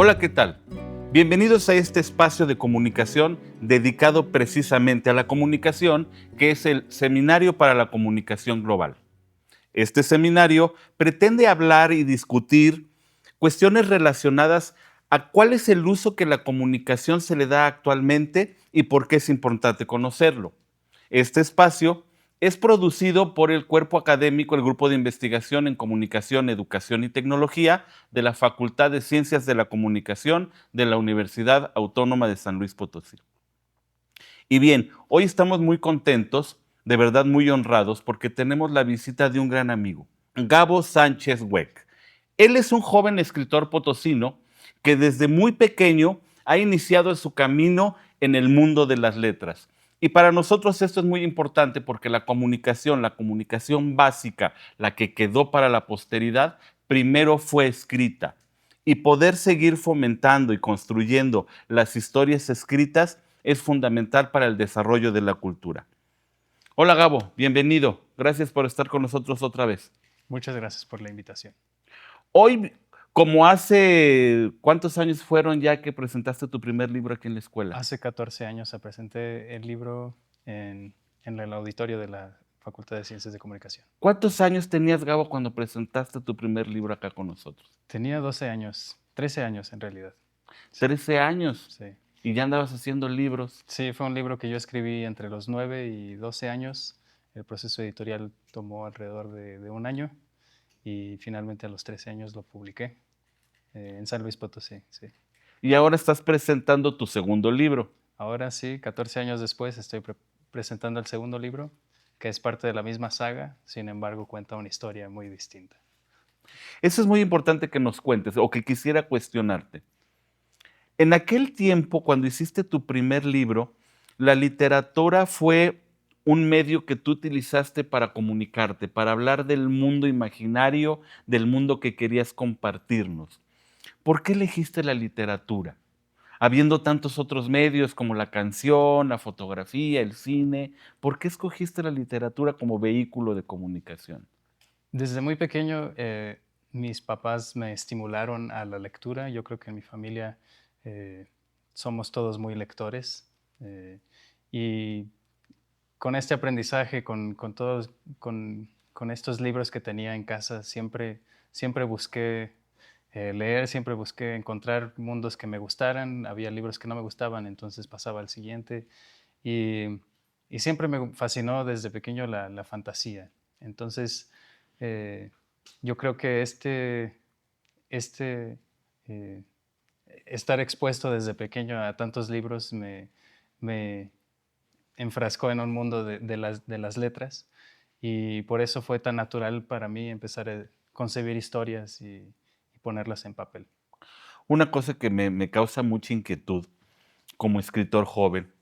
Hola, ¿qué tal? Bienvenidos a este espacio de comunicación dedicado precisamente a la comunicación, que es el Seminario para la Comunicación Global. Este seminario pretende hablar y discutir cuestiones relacionadas a cuál es el uso que la comunicación se le da actualmente y por qué es importante conocerlo. Este espacio es producido por el cuerpo académico, el Grupo de Investigación en Comunicación, Educación y Tecnología de la Facultad de Ciencias de la Comunicación de la Universidad Autónoma de San Luis Potosí. Y bien, hoy estamos muy contentos, de verdad muy honrados, porque tenemos la visita de un gran amigo, Gabo Sánchez Weck. Él es un joven escritor potosino que desde muy pequeño ha iniciado su camino en el mundo de las letras. Y para nosotros esto es muy importante porque la comunicación básica, la que quedó para la posteridad, primero fue escrita. Y poder seguir fomentando y construyendo las historias escritas es fundamental para el desarrollo de la cultura. Hola Gabo, bienvenido. Gracias por estar con nosotros otra vez. Muchas gracias por la invitación. Hoy, como hace, ¿cuántos años fueron ya que presentaste tu primer libro aquí en la escuela? Hace 14 años presenté el libro en el auditorio de la Facultad de Ciencias de Comunicación. ¿Cuántos años tenías, Gabo, cuando presentaste tu primer libro acá con nosotros? Tenía 12 años, 13 años en realidad. Sí, 13 años. sí. Y ya andabas haciendo libros. Sí, fue un libro que yo escribí entre los 9 y 12 años. El proceso editorial tomó alrededor de un año y finalmente a los 13 años lo publiqué en San Luis Potosí. Sí. Y ahora estás presentando tu segundo libro. Ahora sí, 14 años después estoy presentando el segundo libro, que es parte de la misma saga, sin embargo cuenta una historia muy distinta. Eso es muy importante que nos cuentes o que quisiera cuestionarte. En aquel tiempo, cuando hiciste tu primer libro, la literatura fue un medio que tú utilizaste para comunicarte, para hablar del mundo imaginario, del mundo que querías compartirnos. ¿Por qué elegiste la literatura? Habiendo tantos otros medios como la canción, la fotografía, el cine, ¿por qué escogiste la literatura como vehículo de comunicación? Desde muy pequeño, mis papás me estimularon a la lectura. Yo creo que en mi familia eh, somos todos muy lectores. Y con este aprendizaje, con estos libros que tenía en casa, siempre busqué leer, siempre busqué encontrar mundos que me gustaran. Había libros que no me gustaban, entonces pasaba al siguiente. Y, y siempre me fascinó desde pequeño la fantasía. Entonces, eh, yo creo que este eh, estar expuesto desde pequeño a tantos libros me enfrascó en un mundo de las letras y por eso fue tan natural para mí empezar a concebir historias y ponerlas en papel. Una cosa que me causa mucha inquietud como escritor joven.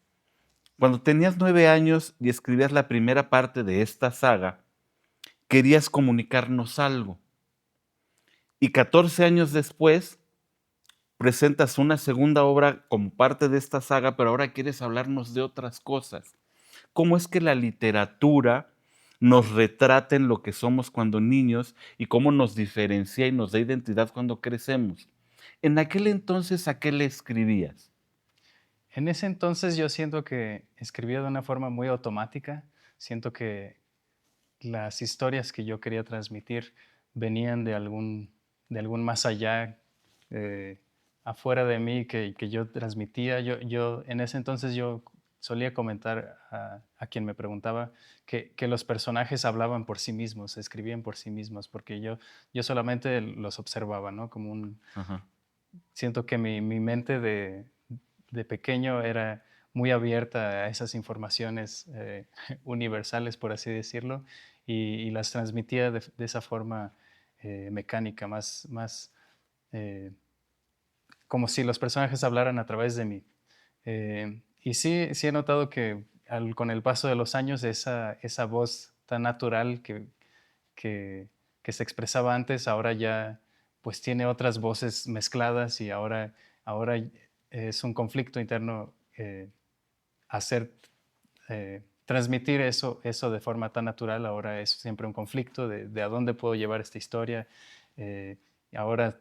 Cuando tenías 9 años y escribías la primera parte de esta saga, querías comunicarnos algo. Y 14 años después, presentas una segunda obra como parte de esta saga, pero ahora quieres hablarnos de otras cosas. ¿Cómo es que la literatura nos retrata en lo que somos cuando niños y cómo nos diferencia y nos da identidad cuando crecemos? En aquel entonces, ¿a qué le escribías? En ese entonces yo siento que escribía de una forma muy automática, siento que las historias que yo quería transmitir venían de algún más allá, eh, afuera de mí que yo transmitía. En ese entonces yo solía comentar a quien me preguntaba que los personajes hablaban por sí mismos, escribían por sí mismos, porque yo solamente los observaba, ¿no? Ajá. Siento que mi mente de pequeño era muy abierta a esas informaciones universales, por así decirlo, y las transmitía de esa forma mecánica, más como si los personajes hablaran a través de mí. Y sí he notado que con el paso de los años esa voz tan natural que, que se expresaba antes, ahora ya pues tiene otras voces mezcladas y ahora es un conflicto interno hacer, transmitir eso de forma tan natural, ahora es siempre un conflicto de a dónde puedo llevar esta historia. Eh, ahora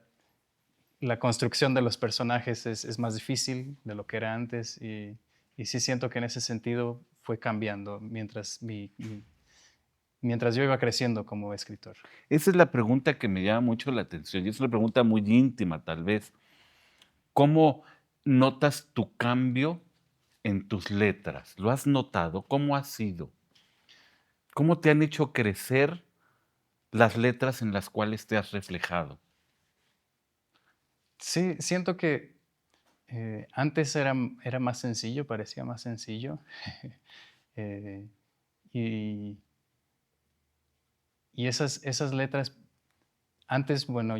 la construcción de los personajes es más difícil de lo que era antes y sí siento que en ese sentido fue cambiando mientras yo iba creciendo como escritor. Esa es la pregunta que me llama mucho la atención y es una pregunta muy íntima tal vez. ¿Cómo notas tu cambio en tus letras? ¿Lo has notado? ¿Cómo ha sido? ¿Cómo te han hecho crecer las letras en las cuales te has reflejado? Sí, siento que antes era más sencillo, parecía más sencillo. Eh, y, y esas letras, antes, bueno,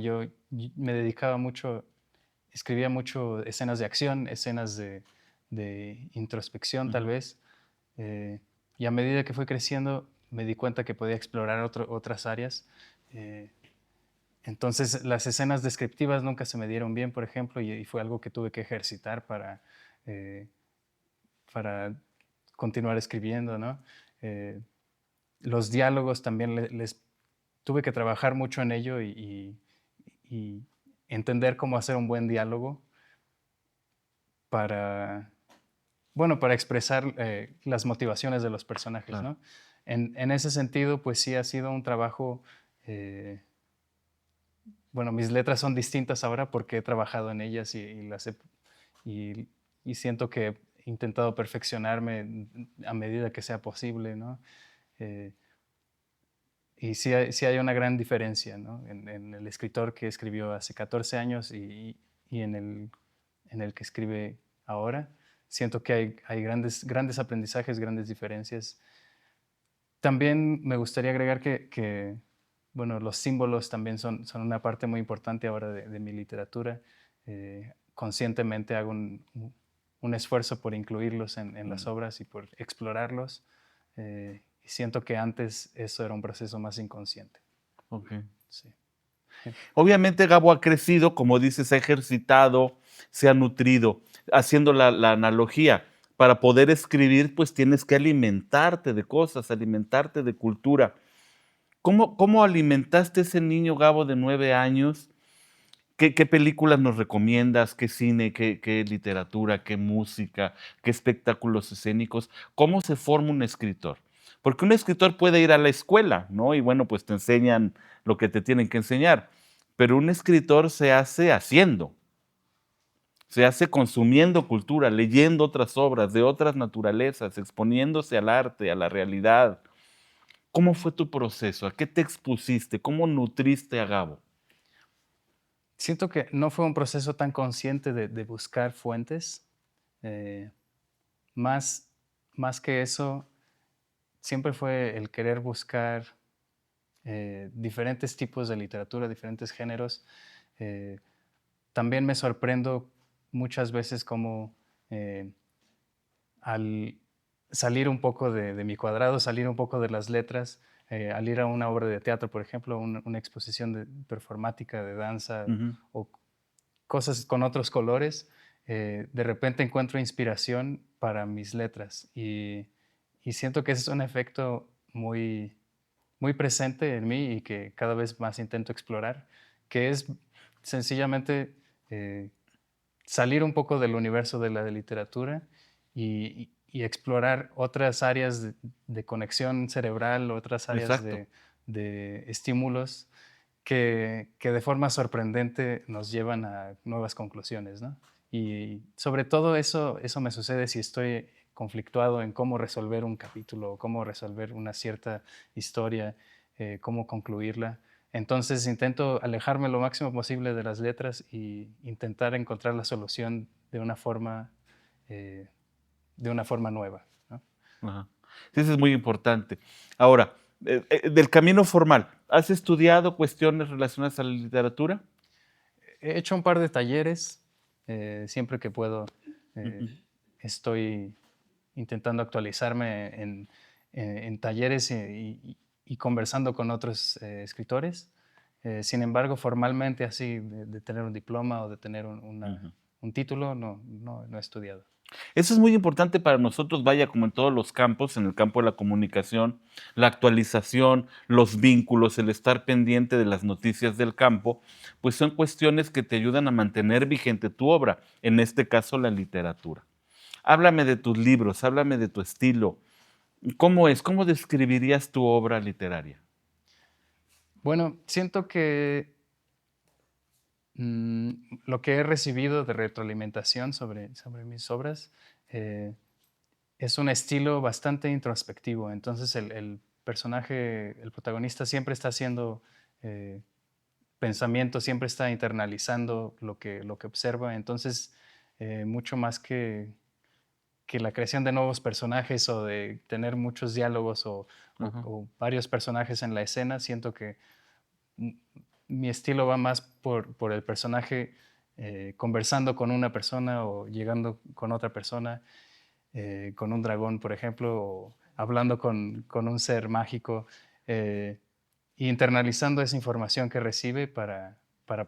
me dedicaba mucho, escribía mucho escenas de acción, escenas de introspección tal Ujú. vez. Y a medida que fui creciendo, me di cuenta que podía explorar otras áreas. Eh, entonces, las escenas descriptivas nunca se me dieron bien, por ejemplo, y fue algo que tuve que ejercitar eh, para continuar escribiendo, ¿no? Eh, los diálogos también les tuve que trabajar mucho en ello y entender cómo hacer un buen diálogo para, bueno, para expresar las motivaciones de los personajes, Claro. ¿no? En ese sentido, pues sí ha sido un trabajo, eh, bueno, mis letras son distintas ahora porque he trabajado en ellas y, y siento que he intentado perfeccionarme a medida que sea posible, ¿no? Eh, y sí hay una gran diferencia, ¿no? En el escritor que escribió hace 14 años y en el que escribe ahora. Siento que hay grandes aprendizajes, grandes diferencias. También me gustaría agregar bueno, los símbolos también son una parte muy importante ahora de mi literatura. Conscientemente hago un esfuerzo por incluirlos en las Mm, obras y por explorarlos. Y siento que antes eso era un proceso más inconsciente. okey. Sí. Obviamente, Gabo ha crecido, como dices, se ha ejercitado, se ha nutrido. Haciendo la analogía, para poder escribir, pues tienes que alimentarte de cosas, alimentarte de cultura. ¿Cómo alimentaste a ese niño, Gabo, de 9 años? ¿Qué películas nos recomiendas? ¿Qué cine? ¿Qué literatura? ¿Qué música? ¿Qué espectáculos escénicos? ¿Cómo se forma un escritor? Porque un escritor puede ir a la escuela, ¿no? Y bueno, pues te enseñan lo que te tienen que enseñar, pero un escritor se hace haciendo, se hace consumiendo cultura, leyendo otras obras de otras naturalezas, exponiéndose al arte, a la realidad. ¿Cómo fue tu proceso? ¿A qué te expusiste? ¿Cómo nutriste a Gabo? Siento que no fue un proceso tan consciente de buscar fuentes. eh, más, más que eso, siempre fue el querer buscar diferentes tipos de literatura, diferentes géneros. Eh, También me sorprendo muchas veces como eh, al salir un poco de mi cuadrado, salir un poco de las letras, al ir a una obra de teatro, por ejemplo, una exposición performática, de danza Ujú. o cosas con otros colores, de repente encuentro inspiración para mis letras y siento que ese es un efecto muy presente en mí y que cada vez más intento explorar, que es sencillamente eh, salir un poco del universo de la literatura y explorar otras áreas de conexión cerebral, otras áreas Exacto. de estímulos que de forma sorprendente nos llevan a nuevas conclusiones, ¿no? Y sobre todo eso me sucede si estoy conflictuado en cómo resolver un capítulo, cómo resolver una cierta historia, cómo concluirla. Entonces intento alejarme lo máximo posible de las letras y intentar encontrar la solución eh, de una forma nueva, ¿no? Ajá. Sí, eso es muy importante. Ahora, del camino formal, ¿has estudiado cuestiones relacionadas a la literatura? He hecho un par de talleres, siempre que puedo. Ujú. Estoy intentando actualizarme en talleres y conversando con otros escritores. Sin embargo, formalmente así, de tener un diploma o de tener Ujú. un título, no he estudiado. Eso es muy importante para nosotros, vaya, como en todos los campos, en el campo de la comunicación, la actualización, los vínculos, el estar pendiente de las noticias del campo, pues son cuestiones que te ayudan a mantener vigente tu obra, en este caso la literatura. Háblame de tus libros, háblame de tu estilo. ¿Cómo es? ¿Cómo describirías tu obra literaria? Bueno, siento que mm, lo que he recibido de retroalimentación sobre mis obras eh, es un estilo bastante introspectivo. Entonces el personaje, el protagonista siempre está haciendo eh, pensamiento, siempre está internalizando lo que observa. Entonces, mucho más que la creación de nuevos personajes o de tener muchos diálogos Ajá. o varios personajes en la escena, siento que m- mi estilo va más por el personaje conversando con una persona o llegando con otra persona, con un dragón, por ejemplo, o hablando con un ser mágico, eh, y internalizando esa información que recibe para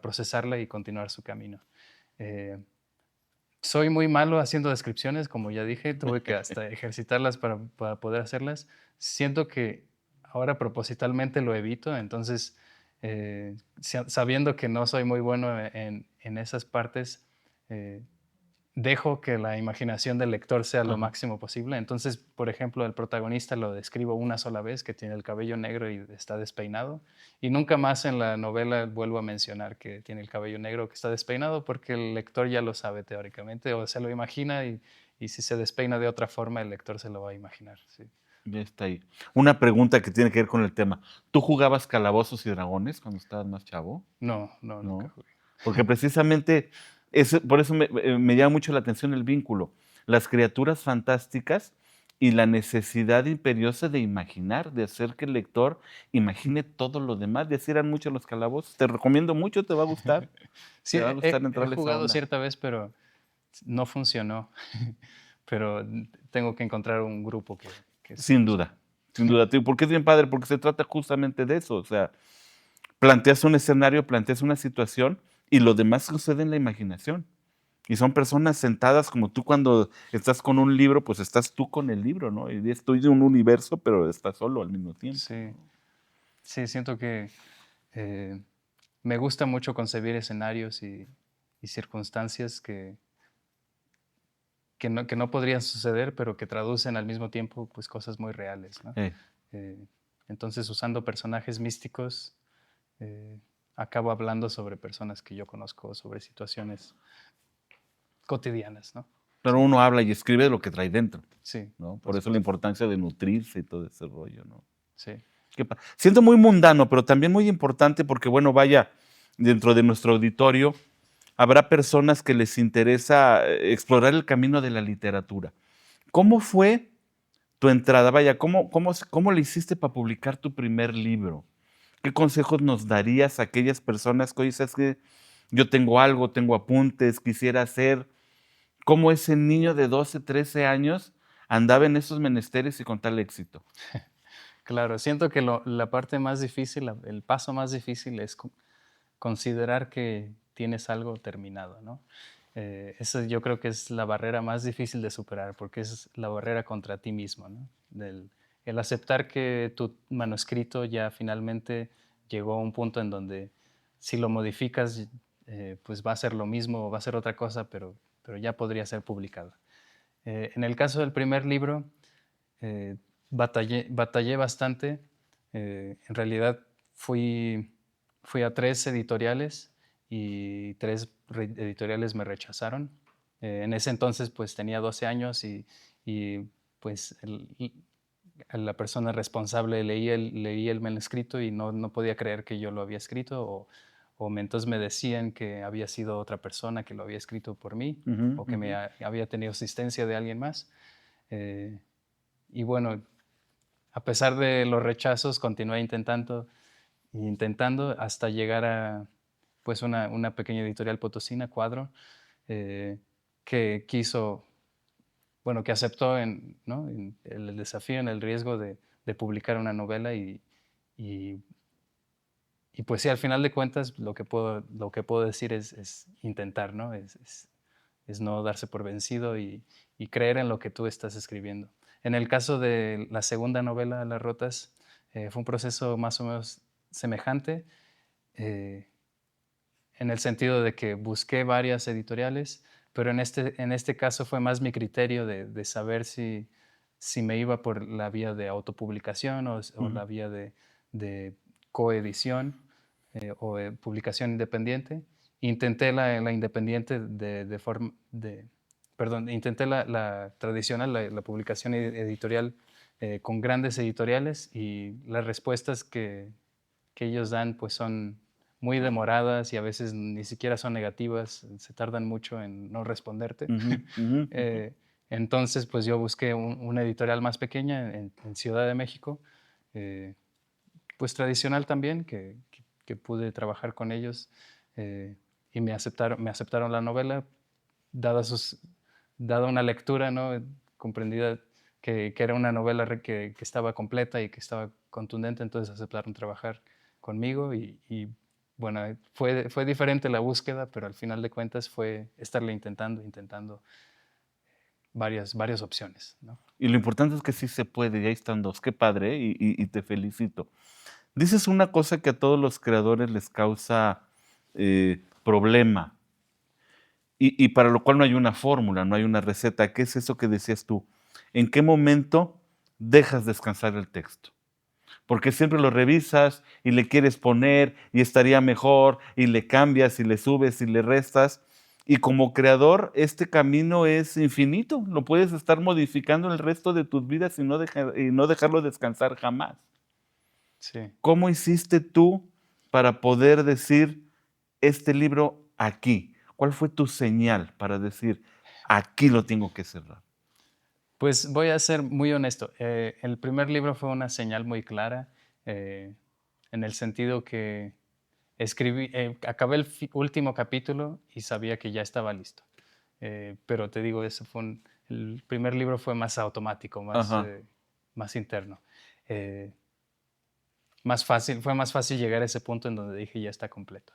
procesarla y continuar su camino. Eh, Soy muy malo haciendo descripciones, como ya dije, tuve que hasta ejercitarlas para poder hacerlas. Siento que ahora propositalmente lo evito, entonces, sabiendo que no soy muy bueno en esas partes, eh, dejo que la imaginación del lector sea lo Ajá. máximo posible. Entonces, por ejemplo, el protagonista lo describo una sola vez, que tiene el cabello negro y está despeinado, y nunca más en la novela vuelvo a mencionar que tiene el cabello negro, que está despeinado, porque el lector ya lo sabe teóricamente, o se lo imagina, y si se despeina de otra forma, el lector se lo va a imaginar. Sí. Ya está ahí. Una pregunta que tiene que ver con el tema. ¿Tú jugabas Calabozos y Dragones cuando estabas más chavo? No, no, nunca ¿No? jugué. Porque precisamente por eso me llama mucho la atención el vínculo. Las criaturas fantásticas y la necesidad imperiosa de imaginar, de hacer que el lector imagine todo lo demás. De así eran muchos los calabozos. Te recomiendo mucho, te va a gustar. Sí, Te va a gustar he entrarle esa jugado onda. cierta vez, pero no funcionó. Pero tengo que encontrar un grupo que sí Sin funcione. duda, sin duda. Porque es bien padre, porque se trata justamente de eso. O sea, planteas un escenario, planteas una situación y lo demás sucede en la imaginación. Y son personas sentadas como tú cuando estás con un libro, pues estás tú con el libro, ¿no? Y estoy de un universo, pero estás solo al mismo tiempo, Sí, ¿no? sí, siento que eh, me gusta mucho concebir escenarios y circunstancias que no podrían suceder, pero que traducen al mismo tiempo pues, cosas muy reales, ¿no? Eh, Eh, entonces, usando personajes místicos, eh, acabo hablando sobre personas que yo conozco, sobre situaciones cotidianas, ¿no? pero Sí, uno habla y escribe de lo que trae dentro, sí, ¿no? por Por eso la supuesto. importancia de nutrirse y todo ese rollo, ¿no? Sí. Siento muy mundano, pero también muy importante porque, bueno, vaya, dentro de nuestro auditorio habrá personas que les interesa explorar el camino de la literatura. ¿Cómo fue tu entrada? Vaya, ¿cómo le hiciste para publicar tu primer libro? ¿Qué consejos nos darías a aquellas personas que hoy sabes que yo tengo algo, tengo apuntes, quisiera hacer? ¿Cómo ese niño de 12, 13 años andaba en esos menesteres y con tal éxito? Claro, siento que la parte más difícil, el paso más difícil es considerar que tienes algo terminado, ¿no? Eso yo creo que es la barrera más difícil de superar, porque es la barrera contra ti mismo, ¿no? El aceptar que tu manuscrito ya finalmente llegó a un punto en donde si lo modificas, pues va a ser lo mismo o va a ser otra cosa, pero ya podría ser publicado. En el caso del primer libro, eh, batallé bastante. En realidad fui a tres editoriales y tres editoriales me rechazaron. En ese entonces pues tenía 12 años y, pues a la persona responsable leí el manuscrito y no podía creer que yo lo había escrito entonces me decían que había sido otra persona que lo había escrito por mí Ujú, o que ujú. había tenido asistencia de alguien más. Eh, y bueno, a pesar de los rechazos, continué intentando hasta llegar a pues una pequeña editorial potosina, Cuadro, eh, que quiso, bueno, que aceptó ¿no? en el desafío, en el riesgo de publicar una novela y, y, pues sí, al final de cuentas lo que puedo decir es intentar, ¿no? Es no darse por vencido y creer en lo que tú estás escribiendo. En el caso de la segunda novela, Las Rotas, fue un proceso más o menos semejante, eh, en el sentido de que busqué varias editoriales, pero en este caso fue más mi criterio de saber si me iba por la vía de autopublicación o Ujú. la vía de coedición o de publicación independiente. Intenté la independiente de forma de, perdón, intenté la tradicional, la publicación editorial con grandes editoriales, y las respuestas que ellos dan pues son muy demoradas y a veces ni siquiera son negativas, se tardan mucho en no responderte. Ujú, ujú, ujú. Eh, entonces, pues yo busqué una editorial más pequeña en Ciudad de México, eh, pues tradicional también, que pude trabajar con ellos, eh, y me aceptaron la novela, dada, sus, dada una lectura, ¿no? Comprendida que era una novela que estaba completa y que estaba contundente, entonces aceptaron trabajar conmigo y bueno, fue diferente la búsqueda, pero al final de cuentas fue estarle intentando varias opciones, ¿no? Y lo importante es que sí se puede, y ahí están dos. Qué padre, ¿eh? Y te felicito. Dices una cosa que a todos los creadores les causa problema, y para lo cual no hay una fórmula, no hay una receta. ¿Qué es eso que decías tú? ¿En qué momento dejas descansar el texto? Porque siempre lo revisas y le quieres poner y estaría mejor y le cambias y le subes y le restas. Y como creador, este camino es infinito. Lo puedes estar modificando el resto de tus vidas y no dejarlo descansar jamás. Sí. ¿Cómo hiciste tú para poder decir este libro aquí? ¿Cuál fue tu señal para decir aquí lo tengo que cerrar? Pues voy a ser muy honesto. El primer libro fue una señal muy clara, eh, en el sentido que acabé último capítulo y sabía que ya estaba listo. Pero te digo, el primer libro fue más automático, Ajá. más interno. Eh, Más fácil, fue más fácil llegar a ese punto en donde dije ya está completo.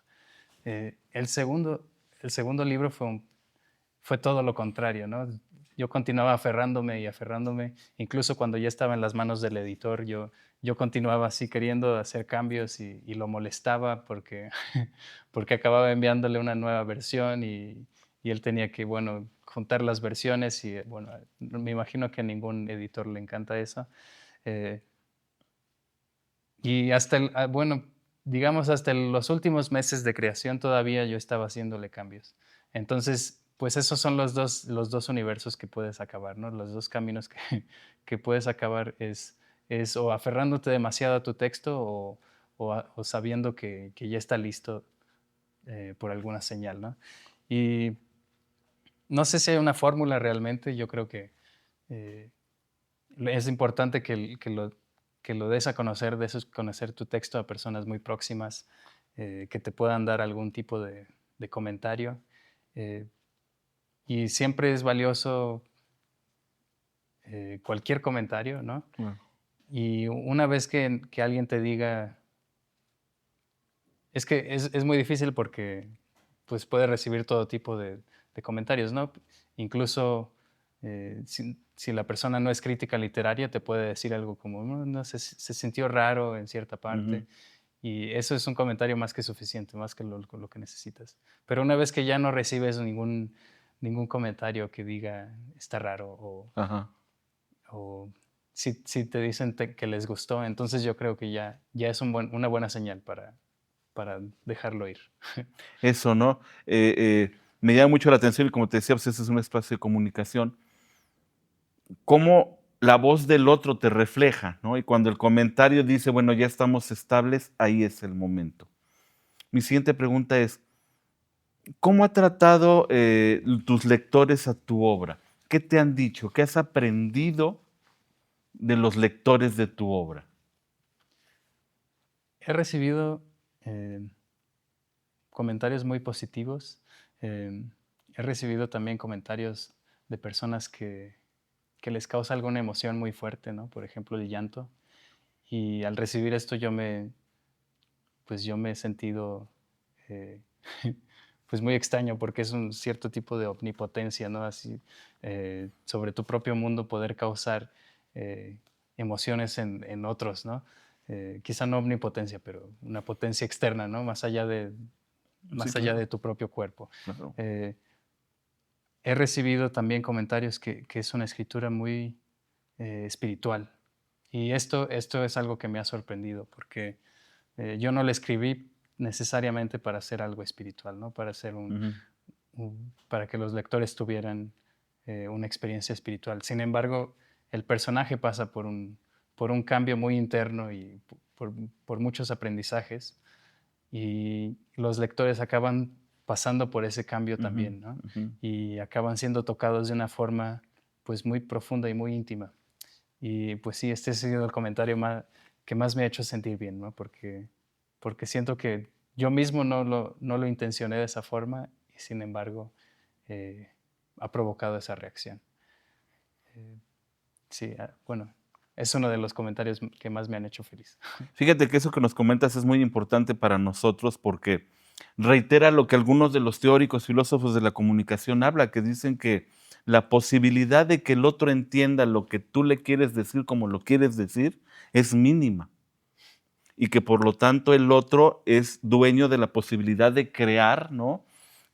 Eh, el, segundo, el segundo libro fue todo lo contrario, ¿no? Yo continuaba aferrándome y aferrándome, incluso cuando ya estaba en las manos del editor, yo continuaba así queriendo hacer cambios y lo molestaba porque, porque acababa enviándole una nueva versión y él tenía que, bueno, juntar las versiones y, bueno, me imagino que a ningún editor le encanta eso. Eh, y bueno, digamos, hasta los últimos meses de creación todavía yo estaba haciéndole cambios. Entonces, pues esos son los dos universos que puedes acabar, ¿no? Los dos caminos que, que puedes acabar es o aferrándote demasiado a tu texto o sabiendo que ya está listo por alguna señal, ¿no? Y no sé si hay una fórmula realmente, yo creo que eh, es importante que lo des a conocer, des a conocer tu texto a personas muy próximas que te puedan dar algún tipo de comentario. eh, y siempre es valioso cualquier comentario, ¿no? Claro. Y una vez que alguien te diga, es que es muy difícil porque pues puedes recibir todo tipo de comentarios, ¿no? Incluso si la persona no es crítica literaria, te puede decir algo como, no, no, se sintió raro en cierta Ujú. parte. Y eso es un comentario más que suficiente, más que lo que necesitas. Pero una vez que ya no recibes ningún comentario que diga está raro Ajá. o si te dicen que les gustó, entonces yo creo que ya es una buena señal para dejarlo ir. Eso, ¿no? Me llama mucho la atención y como te decía, pues ese es un espacio de comunicación. Cómo la voz del otro te refleja, ¿no? Y cuando el comentario dice, bueno, ya estamos estables, ahí es el momento. Mi siguiente pregunta es, ¿cómo ha tratado tus lectores a tu obra? ¿Qué te han dicho? ¿Qué has aprendido de los lectores de tu obra? He recibido eh, comentarios muy positivos. He recibido también comentarios de personas que les causa alguna emoción muy fuerte, ¿no? Por ejemplo, el llanto. Y al recibir esto pues yo me he sentido, eh, pues muy extraño porque es un cierto tipo de omnipotencia, ¿no? Así, sobre tu propio mundo poder causar emociones en otros, ¿no? Quizá no omnipotencia, pero una potencia externa, ¿no? Sí, Más allá claro, de tu propio cuerpo. claro. Eh, He recibido también comentarios que es una escritura muy espiritual. Y esto es algo que me ha sorprendido, porque yo no la escribí necesariamente para hacer algo espiritual, ¿no? Para hacer Ujú. para que los lectores tuvieran una experiencia espiritual. Sin embargo, el personaje pasa por un cambio muy interno y por muchos aprendizajes, y los lectores acaban pasando por ese cambio Ujú, también, ¿no? ujú. Y acaban siendo tocados de una forma pues muy profunda y muy íntima. Y pues sí, este ha sido el comentario que más me ha hecho sentir bien, ¿no? Porque siento que yo mismo no lo intencioné de esa forma y sin embargo eh, ha provocado esa reacción. Eh, sí, bueno, es uno de los comentarios que más me han hecho feliz. Fíjate que eso que nos comentas es muy importante para nosotros porque reitera lo que algunos de los teóricos filósofos de la comunicación habla, que dicen que la posibilidad de que el otro entienda lo que tú le quieres decir como lo quieres decir es mínima y que por lo tanto el otro es dueño de la posibilidad de crear, ¿no?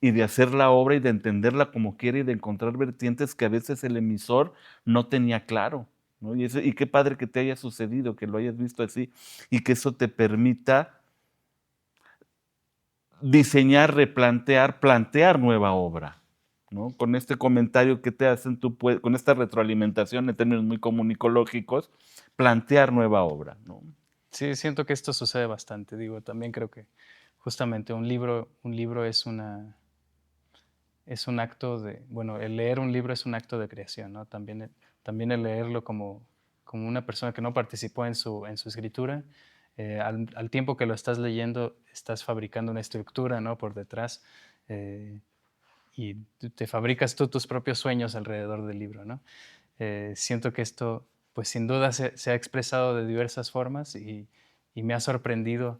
Y de hacer la obra y de entenderla como quiere y de encontrar vertientes que a veces el emisor no tenía claro, ¿no? Y qué padre que te haya sucedido, que lo hayas visto así y que eso te permita diseñar, replantear, plantear nueva obra, ¿no? Con este comentario que te hacen, con esta retroalimentación en términos muy comunicológicos, plantear nueva obra, ¿no? Sí, siento que esto sucede bastante. Digo, también creo que justamente un libro es un acto de, bueno, el leer un libro es un acto de creación, ¿no? También el leerlo como una persona que no participó en su escritura, al tiempo que lo estás leyendo, estás fabricando una estructura, ¿no? Por detrás, eh, y te fabricas tú tus propios sueños alrededor del libro, ¿no? Siento que esto, pues sin duda se ha expresado de diversas formas y me ha sorprendido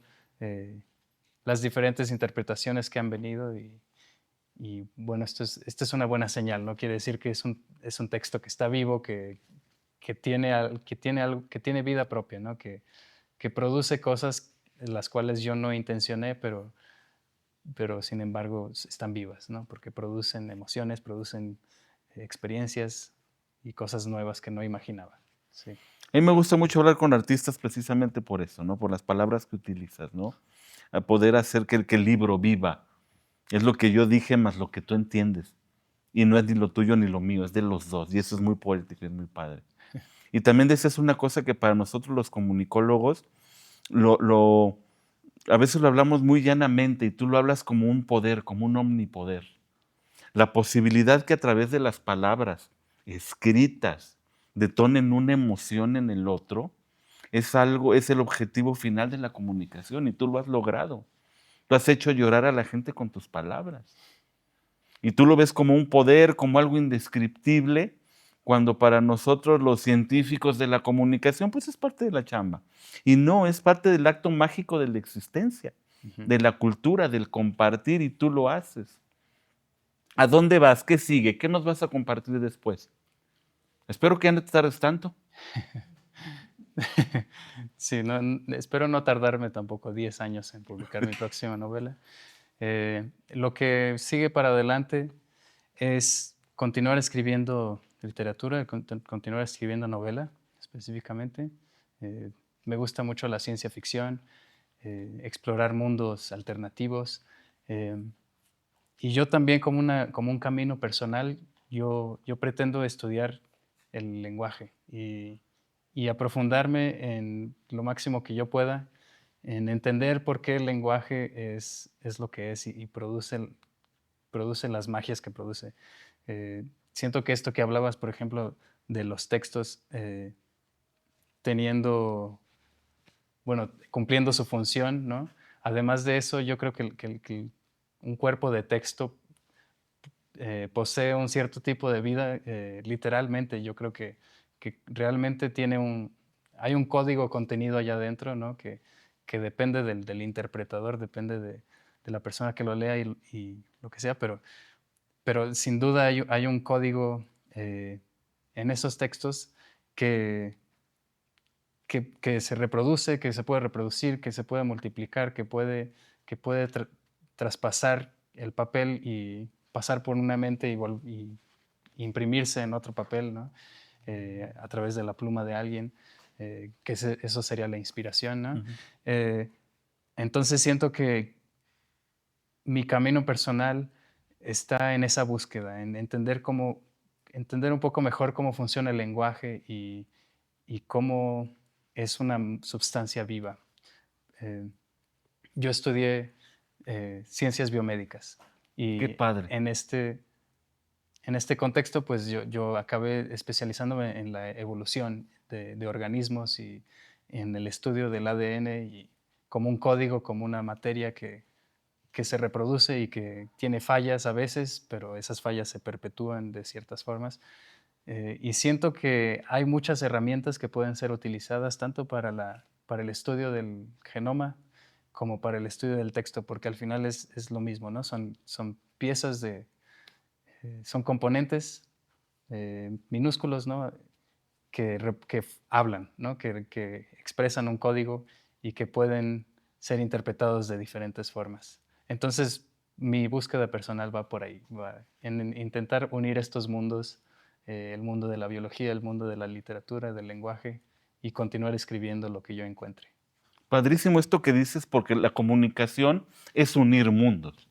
las diferentes interpretaciones que han venido y bueno, esto es una buena señal, ¿no? Quiere decir que es un texto que está vivo, que tiene algo, que tiene vida propia, ¿no? Que produce cosas las cuales yo no intencioné, pero sin embargo están vivas, ¿no? Porque producen emociones, producen experiencias y cosas nuevas que no imaginaba. Sí. A mí me gusta mucho hablar con artistas precisamente por eso, ¿no? Por las palabras que utilizas, ¿no? A poder hacer que el libro viva. Es lo que yo dije más lo que tú entiendes. Y no es ni lo tuyo ni lo mío, es de los dos. Y eso es muy poético y es muy padre. Y también decías una cosa que para nosotros los comunicólogos, lo, lo- a veces lo hablamos muy llanamente y tú lo hablas como un poder, como un omnipoder. La posibilidad que a través de las palabras escritas detonen una emoción en el otro es algo, es el objetivo final de la comunicación y tú lo has logrado. Tú has hecho llorar a la gente con tus palabras. Y tú lo ves como un poder, como algo indescriptible, cuando para nosotros los científicos de la comunicación, pues es parte de la chamba. Y no, es parte del acto mágico de la existencia, Ujú. de la cultura, del compartir, y tú lo haces. ¿A dónde vas? ¿Qué sigue? ¿Qué nos vas a compartir después? Espero que ya no te tardes tanto. Sí, espero no tardarme tampoco 10 años en publicar mi próxima novela. Lo que sigue para adelante es continuar escribiendo literatura, continuar escribiendo novela específicamente. Eh, Me gusta mucho la ciencia ficción, explorar mundos alternativos. eh, y yo también como un camino personal, yo pretendo estudiar el lenguaje y aprofundarme en lo máximo que yo pueda, en entender por qué el lenguaje es lo que es y produce las magias que produce. Siento que esto que hablabas, por ejemplo, de los textos teniendo, bueno, cumpliendo su función, ¿no? Además de eso, yo creo que un cuerpo de texto posee un cierto tipo de vida, literalmente. Yo creo que realmente hay un código contenido allá adentro, ¿no? Que depende del interpretador, depende de la persona que lo lea lo que sea, pero sin duda hay un código en esos textos que se reproduce, que se puede reproducir, que se puede multiplicar, que puede traspasar el papel y pasar por una mente y imprimirse en otro papel, ¿no? A través de la pluma de alguien, eso sería la inspiración, ¿no? Entonces siento que mi camino personal está en esa búsqueda, en entender un poco mejor cómo funciona el lenguaje y cómo es una sustancia viva. Yo estudié ciencias biomédicas y Qué padre. en este contexto, pues yo acabé especializándome en la evolución de organismos y en el estudio del ADN y como un código, como una materia que se reproduce y que tiene fallas a veces, pero esas fallas se perpetúan de ciertas formas. Y siento que hay muchas herramientas que pueden ser utilizadas tanto para el estudio del genoma como para el estudio del texto, porque al final es lo mismo, ¿no? Son piezas son componentes minúsculos, ¿no? que hablan, ¿no? que expresan un código y que pueden ser interpretados de diferentes formas. Entonces, mi búsqueda personal va por ahí, va en intentar unir estos mundos, el mundo de la biología, el mundo de la literatura, del lenguaje, y continuar escribiendo lo que yo encuentre. Padrísimo esto que dices, porque la comunicación es unir mundos.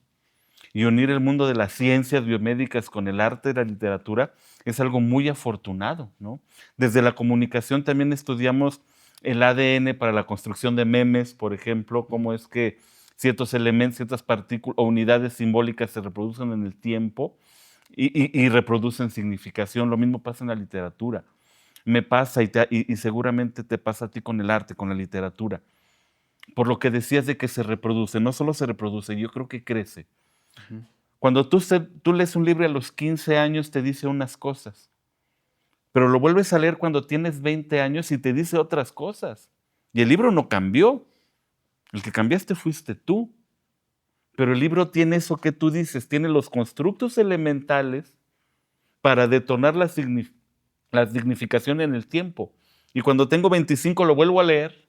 Y unir el mundo de las ciencias biomédicas con el arte y la literatura es algo muy afortunado, ¿no? Desde la comunicación también estudiamos el ADN para la construcción de memes, por ejemplo, cómo es que ciertos elementos, ciertas partículas o unidades simbólicas se reproducen en el tiempo y reproducen significación. Lo mismo pasa en la literatura. Me pasa y seguramente te pasa a ti con el arte, con la literatura. Por lo que decías de que se reproduce, no solo se reproduce, yo creo que crece. Cuando tú lees un libro a los 15 años te dice unas cosas, pero lo vuelves a leer cuando tienes 20 años y te dice otras cosas. Y el libro no cambió. El que cambiaste fuiste tú. Pero el libro tiene eso que tú dices, tiene los constructos elementales para detonar la significación en el tiempo. Y cuando tengo 25 lo vuelvo a leer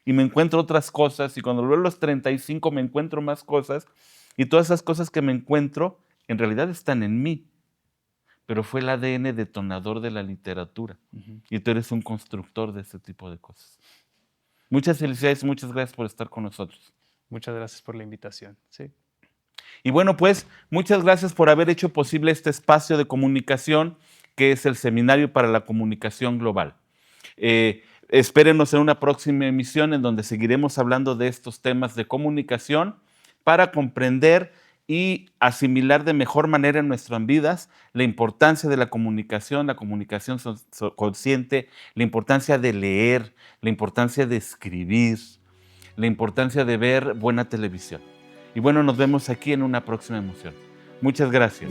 y me encuentro otras cosas, y cuando lo leo a los 35 me encuentro más cosas, y todas esas cosas que me encuentro en realidad están en mí, pero fue el ADN detonador de la literatura, y tú eres un constructor de ese tipo de cosas. Muchas felicidades, muchas gracias por estar con nosotros. Muchas gracias por la invitación. Sí. Y bueno, pues muchas gracias por haber hecho posible este espacio de comunicación que es el Seminario para la Comunicación Global. Espérenos en una próxima emisión en donde seguiremos hablando de estos temas de comunicación para comprender y asimilar de mejor manera en nuestras vidas la importancia de la comunicación consciente, la importancia de leer, la importancia de escribir, la importancia de ver buena televisión. Y bueno, nos vemos aquí en una próxima emisión. Muchas gracias.